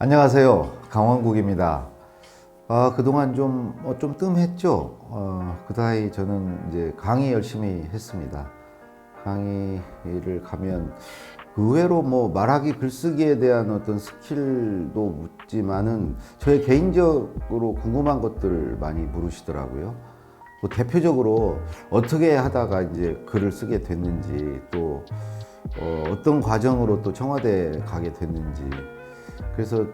안녕하세요. 강원국입니다. 그동안 좀 뜸했죠. 그 사이 저는 이제 강의 열심히 했습니다. 강의를 가면 의외로 뭐 말하기 글쓰기에 대한 어떤 스킬도 묻지만은 저의 개인적으로 궁금한 것들을 많이 물으시더라고요. 뭐 대표적으로 어떻게 하다가 이제 글을 쓰게 됐는지, 또 어떤 과정으로 또 청와대에 가게 됐는지. 그래서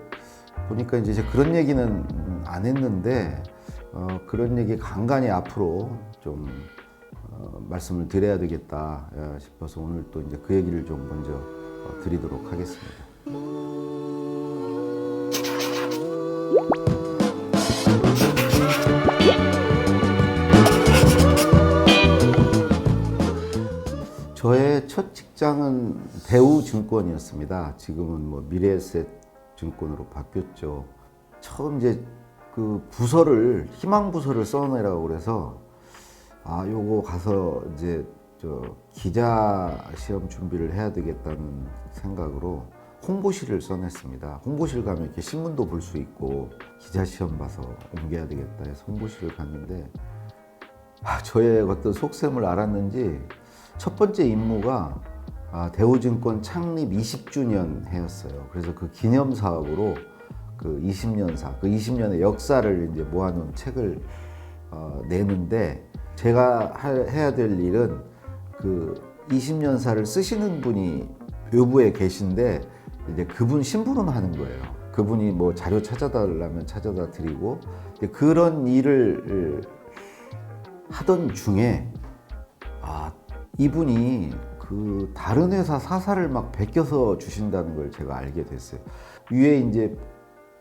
보니까 이제 그런 얘기는 안 했는데, 그런 얘기 간간히 앞으로 좀 말씀을 드려야 되겠다 싶어서 오늘 또 이제 그 얘기를 좀 먼저 드리도록 하겠습니다. 저의 첫 직장은 대우증권이었습니다. 지금은 뭐 미래에셋증권으로 바뀌었죠. 처음 이제 그 부서를 희망부서를 써내라고 그래서 요거 가서 이제 기자 시험 준비를 해야 되겠다는 생각으로 홍보실을 써냈습니다. 홍보실 가면 이렇게 신문도 볼 수 있고 기자 시험 봐서 옮겨야 되겠다 해서 홍보실을 갔는데, 저의 어떤 속셈을 알았는지 첫 번째 임무가 대우증권 창립 20주년 해였어요. 그래서 그 기념 사업으로 그 20년사, 그 20년의 역사를 이제 모아놓은 책을 내는데, 제가 해야 될 일은 그 20년사를 쓰시는 분이 외부에 계신데 이제 그분 심부름하는 거예요. 그분이 뭐 자료 찾아달라면 찾아다 드리고, 그런 일을 하던 중에 이분이 그 다른 회사 사사를 막 베껴서 주신다는 걸 제가 알게 됐어요. 위에 이제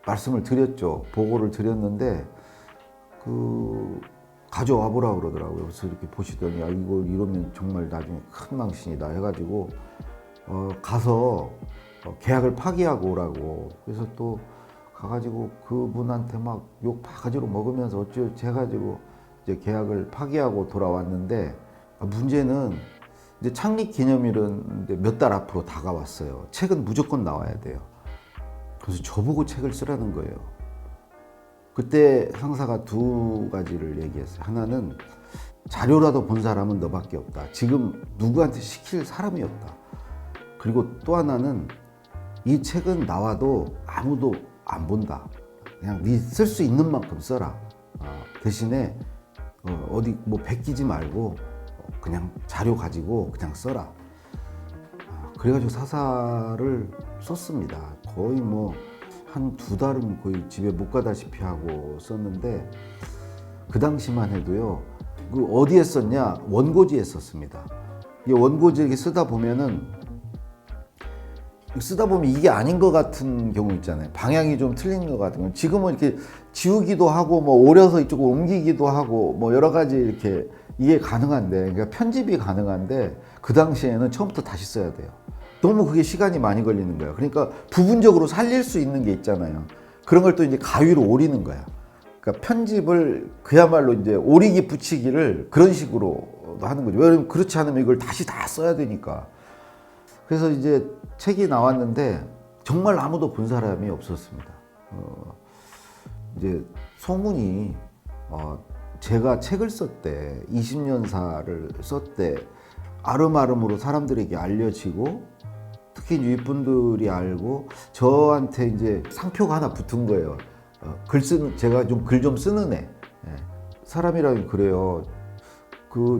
말씀을 드렸죠. 보고를 드렸는데 가져와 보라 그러더라고요. 그래서 이렇게 보시더니 이거 이러면 정말 나중에 큰 망신이다 해가지고 가서 계약을 파기하고 오라고. 그래서 또 가가지고 그분한테 막 욕 바가지로 먹으면서 어찌어찌 해가지고 이제 계약을 파기하고 돌아왔는데, 문제는 이제 창립 기념일은 몇 달 앞으로 다가왔어요. 책은 무조건 나와야 돼요. 그래서 저보고 책을 쓰라는 거예요. 그때 상사가 두 가지를 얘기했어요. 하나는 자료라도 본 사람은 너밖에 없다. 지금 누구한테 시킬 사람이 없다. 그리고 또 하나는 이 책은 나와도 아무도 안 본다. 그냥 네 쓸 수 있는 만큼 써라. 대신에 어디 뭐 베끼지 말고 그냥 자료 가지고 그냥 써라. 그래가지고 사사를 썼습니다. 거의 뭐 한 두 달은 거의 집에 못 가다시피 하고 썼는데, 그 당시만 해도요, 그 어디에 썼냐? 원고지에 썼습니다. 이 원고지 이렇게 쓰다 보면 이게 아닌 것 같은 경우 있잖아요. 방향이 좀 틀린 것 같은 거. 지금은 이렇게 지우기도 하고 뭐 오려서 이쪽으로 옮기기도 하고 뭐 여러 가지 이렇게 이게 가능한데, 그러니까 편집이 가능한데, 그 당시에는 처음부터 다시 써야 돼요. 너무 그게 시간이 많이 걸리는 거예요. 그러니까 부분적으로 살릴 수 있는 게 있잖아요. 그런 걸 또 이제 가위로 오리는 거야. 그러니까 편집을 그야말로 이제 오리기 붙이기를 그런 식으로 하는 거죠. 왜냐면 그렇지 않으면 이걸 다시 다 써야 되니까. 그래서 이제 책이 나왔는데 정말 아무도 본 사람이 없었습니다. 이제 소문이 제가 책을 썼대, 20년사를 썼대, 아름아름으로 사람들에게 알려지고, 특히 윗분들이 알고 저한테 이제 상표가 하나 붙은 거예요. 제가 좀 글 좀 쓰는 애. 사람이라면 그래요.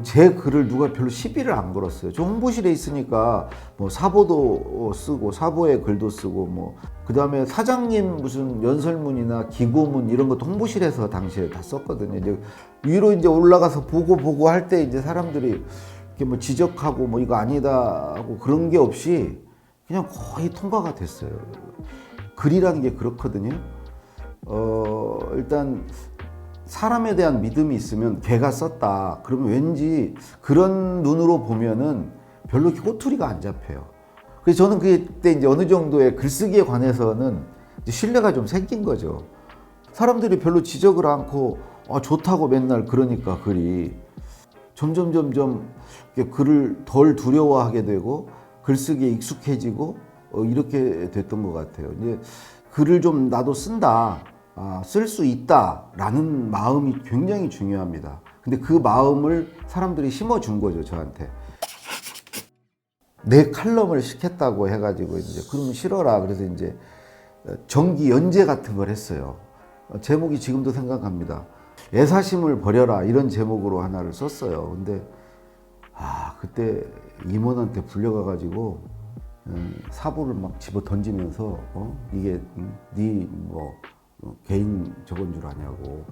제 글을 누가 별로 시비를 안 걸었어요. 저 홍보실에 있으니까 뭐 사보도 쓰고 사보에 글도 쓰고 뭐 그다음에 사장님 무슨 연설문이나 기고문 이런 것도 홍보실에서 당시에 다 썼거든요. 이제 위로 이제 올라가서 보고 할 때 이제 사람들이 이렇게 뭐 지적하고 뭐 이거 아니다 하고 그런 게 없이 그냥 거의 통과가 됐어요. 글이라는 게 그렇거든요. 일단 사람에 대한 믿음이 있으면 걔가 썼다. 그러면 왠지 그런 눈으로 보면은 별로 꼬투리가 안 잡혀요. 그래서 저는 그때 이제 어느 정도의 글쓰기에 관해서는 이제 신뢰가 좀 생긴 거죠. 사람들이 별로 지적을 않고 좋다고 맨날 그러니까 글이 점점 글을 덜 두려워하게 되고 글쓰기에 익숙해지고 이렇게 됐던 것 같아요. 이제 글을 좀 나도 쓴다, 쓸 수 있다라는 마음이 굉장히 중요합니다. 근데 그 마음을 사람들이 심어준 거죠, 저한테. 내 칼럼을 시켰다고 해가지고 이제 그러면 싫어라. 그래서 이제 정기 연재 같은 걸 했어요. 제목이 지금도 생각합니다. 애사심을 버려라 이런 제목으로 하나를 썼어요. 근데 그때 임원한테 불려가가지고 사보를 막 집어 던지면서 이게 네 뭐 개인 저건 줄 아냐고.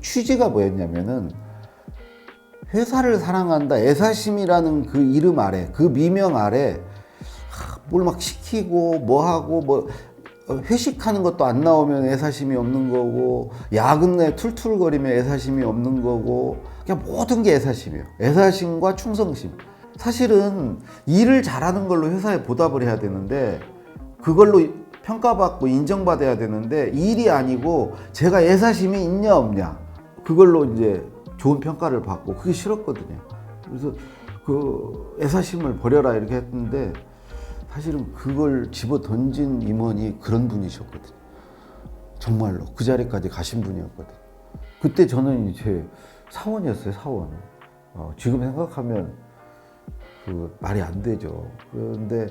취지가 뭐였냐면은 회사를 사랑한다 애사심이라는 그 이름 아래, 그 미명 아래 뭘 막 시키고 뭐 하고 뭐 회식하는 것도 안 나오면 애사심이 없는 거고, 야근 내 툴툴거리면 애사심이 없는 거고, 그냥 모든 게 애사심이에요. 애사심과 충성심. 사실은 일을 잘하는 걸로 회사에 보답을 해야 되는데, 그걸로 평가받고 인정받아야 되는데, 일이 아니고 제가 애사심이 있냐 없냐, 그걸로 이제 좋은 평가를 받고, 그게 싫었거든요. 그래서 그 애사심을 버려라 이렇게 했는데, 사실은 그걸 집어 던진 임원이 그런 분이셨거든요. 정말로 그 자리까지 가신 분이었거든요. 그때 저는 이제 사원이었어요, 사원. 지금 생각하면 그 말이 안 되죠. 그런데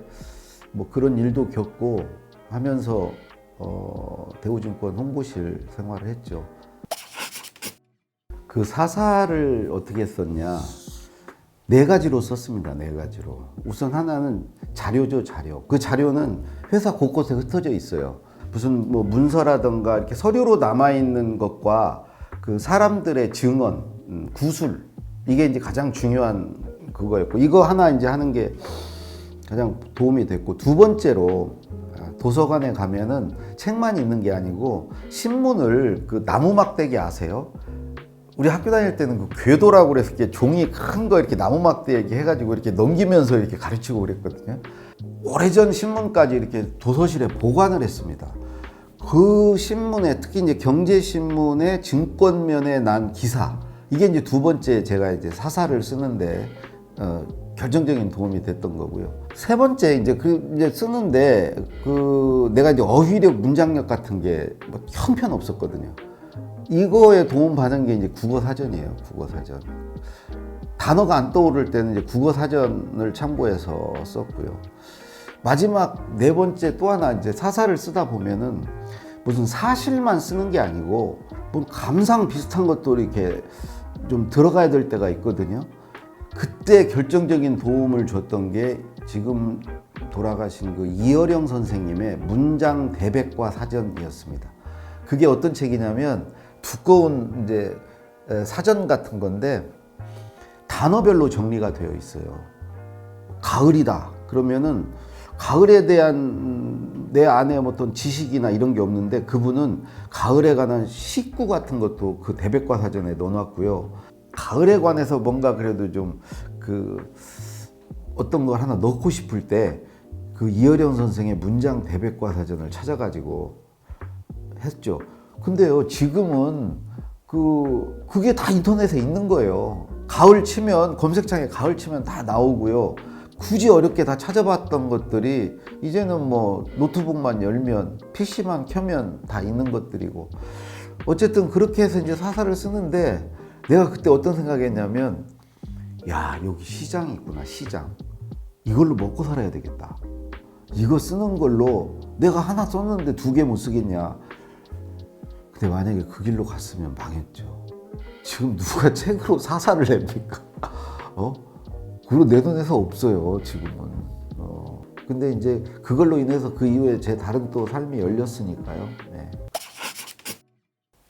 뭐 그런 일도 겪고 하면서 대우증권 홍보실 생활을 했죠. 그 사사를 어떻게 썼냐? 네 가지로 썼습니다. 네 가지로. 우선 하나는 자료죠, 자료. 그 자료는 회사 곳곳에 흩어져 있어요. 무슨 뭐 문서라든가 이렇게 서류로 남아있는 것과 그 사람들의 증언, 구술, 이게 이제 가장 중요한 그거였고, 이거 하나 이제 하는 게 가장 도움이 됐고, 두 번째로 도서관에 가면은 책만 있는 게 아니고 신문을, 그 나무 막대기 아세요? 우리 학교 다닐 때는 그 궤도라고 그래서 이렇게 종이 큰 거 이렇게 나무 막대기 해가지고 이렇게 넘기면서 이렇게 가르치고 그랬거든요. 오래전 신문까지 이렇게 도서실에 보관을 했습니다. 그 신문에, 특히 이제 경제신문의 증권면에 난 기사, 이게 이제 두 번째 제가 이제 사사를 쓰는데 결정적인 도움이 됐던 거고요. 세 번째 이제 쓰는데 내가 이제 어휘력, 문장력 같은 게 뭐 형편없었거든요. 이거에 도움 받은 게 이제 국어 사전이에요. 국어 사전. 단어가 안 떠오를 때는 이제 국어 사전을 참고해서 썼고요. 마지막 네 번째 또 하나, 이제 사사를 쓰다 보면은 무슨 사실만 쓰는 게 아니고 뭐 감상 비슷한 것도 이렇게 좀 들어가야 될 때가 있거든요. 그때 결정적인 도움을 줬던 게 지금 돌아가신 그 이어령 선생님의 문장 대백과 사전이었습니다. 그게 어떤 책이냐면 두꺼운 이제 사전 같은 건데 단어별로 정리가 되어 있어요. 가을이다 그러면은 가을에 대한 내 안에 어떤 지식이나 이런 게 없는데, 그분은 가을에 관한 식구 같은 것도 그 대백과 사전에 넣어놨고요. 가을에 관해서 뭔가 그래도 좀 어떤 걸 하나 넣고 싶을 때 그 이어령 선생의 문장 대백과 사전을 찾아가지고 했죠. 근데요, 지금은 그게 다 인터넷에 있는 거예요. 가을 치면, 검색창에 가을 치면 다 나오고요. 굳이 어렵게 다 찾아봤던 것들이 이제는 뭐 노트북만 열면, PC만 켜면 다 있는 것들이고. 어쨌든 그렇게 해서 이제 사사를 쓰는데, 내가 그때 어떤 생각했냐면, 야, 여기 시장이 있구나, 시장. 이걸로 먹고 살아야 되겠다. 이거 쓰는 걸로 내가 하나 썼는데 두 개 못 쓰겠냐. 근데 만약에 그 길로 갔으면 망했죠. 지금 누가 책으로 사사를 냅니까? 그리고 내 돈에서 없어요, 지금은. 근데 이제 그걸로 인해서 그 이후에 제 다른 또 삶이 열렸으니까요. 네.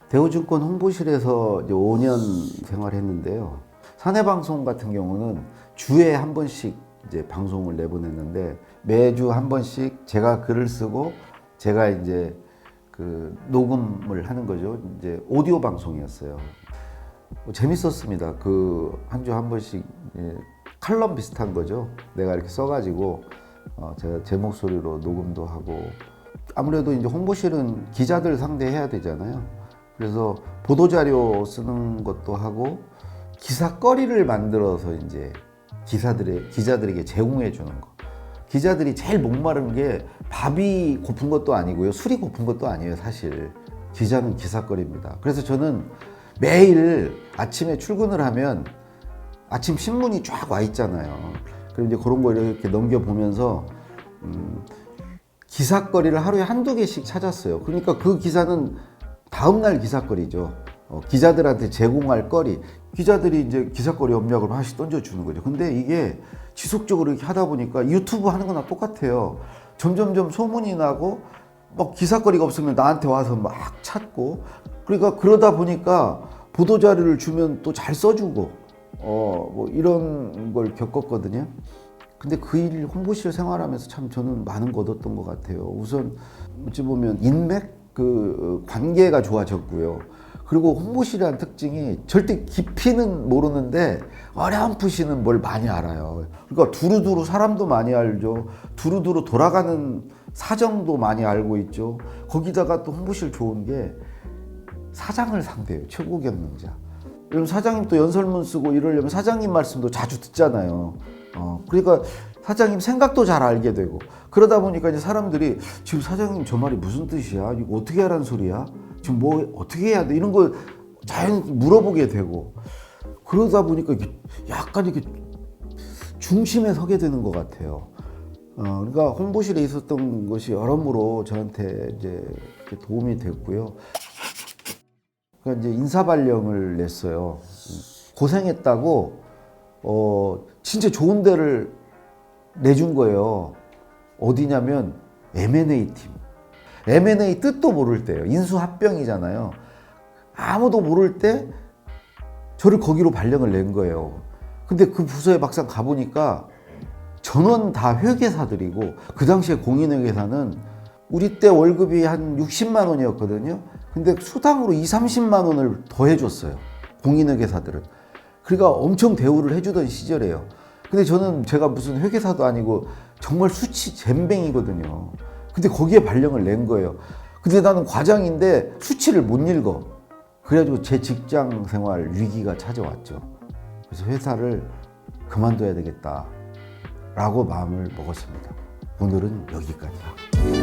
대우증권 홍보실에서 이제 5년 생활했는데요. 사내방송 같은 경우는 주에 한 번씩 이제 방송을 내보냈는데, 매주 한 번씩 제가 글을 쓰고 제가 이제 그 녹음을 하는 거죠. 이제 오디오 방송이었어요. 재밌었습니다. 그 한 주 한 번씩 칼럼 비슷한 거죠. 내가 이렇게 써가지고 제가 제 목소리로 녹음도 하고, 아무래도 이제 홍보실은 기자들 상대해야 되잖아요. 그래서 보도자료 쓰는 것도 하고 기사거리를 만들어서 이제 기자들에게 제공해 주는 거. 기자들이 제일 목마른 게 밥이 고픈 것도 아니고요. 술이 고픈 것도 아니에요, 사실. 기자는 기사거리입니다. 그래서 저는 매일 아침에 출근을 하면 아침 신문이 쫙 와 있잖아요. 그럼 이제 그런 거 이렇게 넘겨보면서 기사거리를 하루에 한두 개씩 찾았어요. 그러니까 그 기사는 다음날 기사거리죠. 기자들한테 제공할 거리. 기자들이 이제 기사거리 없냐고 하나씩 던져주는 거죠. 근데 이게 지속적으로 이렇게 하다 보니까 유튜브 하는 거나 똑같아요. 점점점 소문이 나고 막 기사거리가 없으면 나한테 와서 막 찾고, 그러니까 그러다 보니까 보도자료를 주면 또 잘 써주고 뭐 이런 걸 겪었거든요. 근데 그 일 홍보실 생활하면서 참 저는 많은 거 얻었던 것 같아요. 우선 어찌 보면 인맥 그 관계가 좋아졌고요. 그리고 홍보실이라는 특징이 절대 깊이는 모르는데 어렴풋이는 뭘 많이 알아요. 그러니까 두루두루 사람도 많이 알죠. 두루두루 돌아가는 사정도 많이 알고 있죠. 거기다가 또 홍보실 좋은 게 사장을 상대해요. 최고 경영자. 이런 사장님 또 연설문 쓰고 이러려면 사장님 말씀도 자주 듣잖아요. 그러니까 사장님 생각도 잘 알게 되고, 그러다 보니까 이제 사람들이 지금 사장님 저 말이 무슨 뜻이야? 이거 어떻게 하라는 소리야? 지금 뭐 어떻게 해야 돼? 이런 거 자연히 물어보게 되고, 그러다 보니까 이게 약간 이렇게 중심에 서게 되는 것 같아요. 그러니까 홍보실에 있었던 것이 여러모로 저한테 이제 도움이 됐고요. 그러니까 이제 인사발령을 냈어요. 고생했다고 진짜 좋은 데를 내준 거예요. 어디냐면 M&A 팀. M&A 뜻도 모를 때예요. 인수합병이잖아요. 아무도 모를 때 저를 거기로 발령을 낸 거예요. 근데 그 부서에 막상 가보니까 전원 다 회계사들이고, 그 당시에 공인회계사는 우리 때 월급이 한 60만 원이었거든요. 근데 수당으로 2, 30만 원을 더 해줬어요. 공인회계사들은. 그러니까 엄청 대우를 해주던 시절이에요. 근데 저는 제가 무슨 회계사도 아니고 정말 수치 젬뱅이거든요. 근데 거기에 발령을 낸 거예요. 근데 나는 과장인데 수치를 못 읽어. 그래가지고 제 직장 생활 위기가 찾아왔죠. 그래서 회사를 그만둬야 되겠다라고 마음을 먹었습니다. 오늘은 여기까지야.